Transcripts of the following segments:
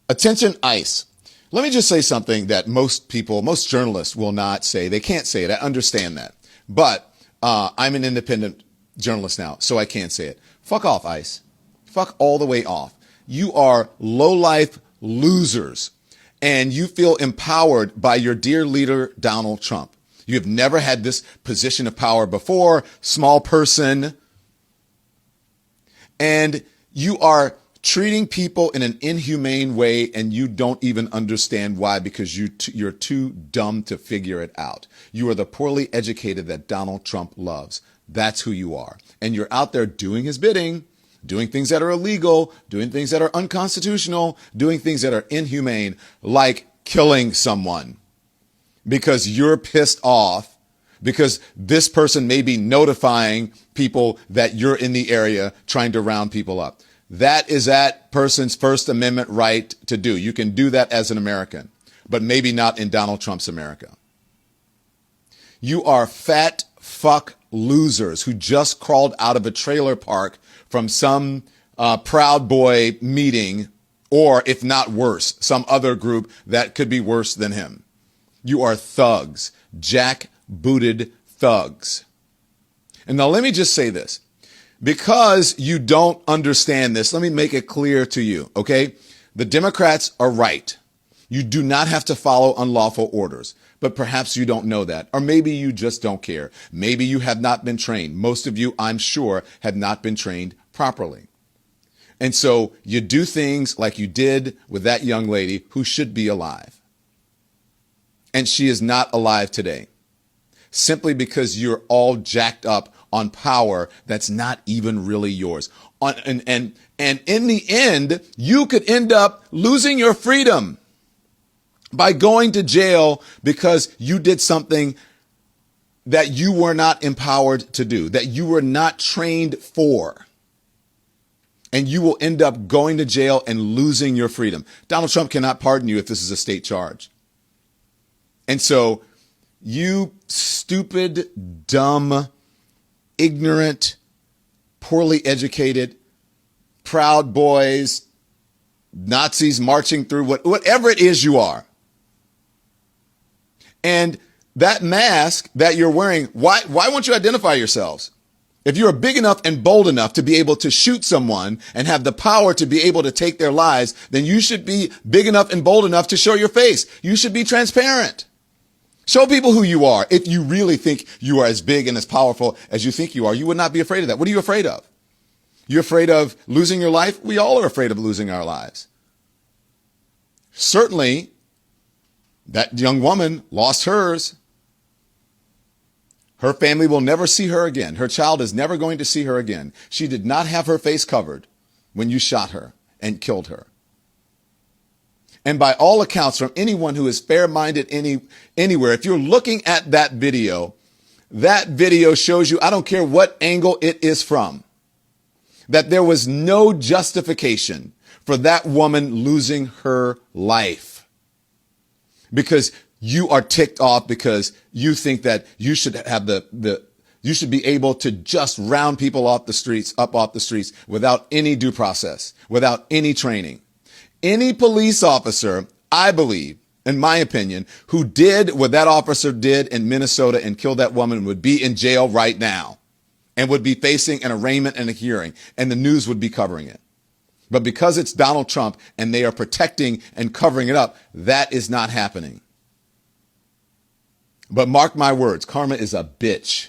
Attention ICE. Let me just say something that most people, most journalists will not say. They can't say it. I understand that. But I'm an independent journalist now, so I can't say it. Fuck off, ICE. Fuck all the way off. You are low-life losers, and you feel empowered by your dear leader, Donald Trump. You have never had this position of power before, small person, and you are treating people in an inhumane way, and you don't even understand why, because you're too dumb to figure it out. You are the poorly educated that Donald Trump loves. That's who you are. And you're out there doing his bidding, doing things that are illegal, doing things that are unconstitutional, doing things that are inhumane, like killing someone because you're pissed off because this person may be notifying people that you're in the area trying to round people up. That is that person's First Amendment right to do. You can do that as an American, but maybe not in Donald Trump's America. You are fat fuck losers who just crawled out of a trailer park from some Proud Boy meeting, or if not worse, some other group that could be worse than him. You are thugs, jack-booted thugs. And now let me just say this. Because you don't understand this, let me make it clear to you, okay? The Democrats are right. You do not have to follow unlawful orders, but perhaps you don't know that, or maybe you just don't care. Maybe you have not been trained. Most of you, I'm sure, have not been trained properly. And so you do things like you did with that young lady who should be alive. And she is not alive today, simply because you're all jacked up on power that's not even really yours. And in the end, you could end up losing your freedom by going to jail because you did something that you were not empowered to do, that you were not trained for. And you will end up going to jail and losing your freedom. Donald Trump cannot pardon you if this is a state charge. And so you stupid, dumb, ignorant, poorly educated, Proud Boys, Nazis marching through whatever it is you are. And that mask that you're wearing, why won't you identify yourselves? If you're big enough and bold enough to be able to shoot someone and have the power to be able to take their lives, then you should be big enough and bold enough to show your face. You should be transparent. Show people who you are. If you really think you are as big and as powerful as you think you are, you would not be afraid of that. What are you afraid of? You're afraid of losing your life? We all are afraid of losing our lives. Certainly, that young woman lost hers. Her family will never see her again. Her child is never going to see her again. She did not have her face covered when you shot her and killed her. And by all accounts, from anyone who is fair-minded anywhere, if you're looking at that video shows you, I don't care what angle it is from, that there was no justification for that woman losing her life. Because you are ticked off because you think that you should have you should be able to just round people off the streets without any due process, without any training. Any police officer, I believe, in my opinion, who did what that officer did in Minnesota and killed that woman would be in jail right now and would be facing an arraignment and a hearing, and the news would be covering it. But because it's Donald Trump and they are protecting and covering it up, that is not happening. But mark my words, karma is a bitch.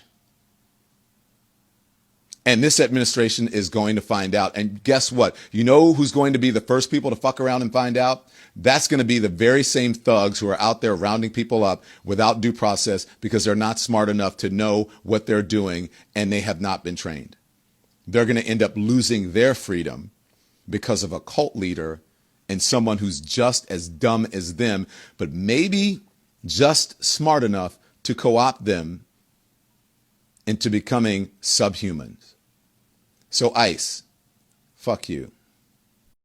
And this administration is going to find out. And guess what? You know who's going to be the first people to fuck around and find out? That's going to be the very same thugs who are out there rounding people up without due process because they're not smart enough to know what they're doing and they have not been trained. They're going to end up losing their freedom because of a cult leader and someone who's just as dumb as them, but maybe just smart enough to co-opt them into becoming subhumans. So ICE, fuck you.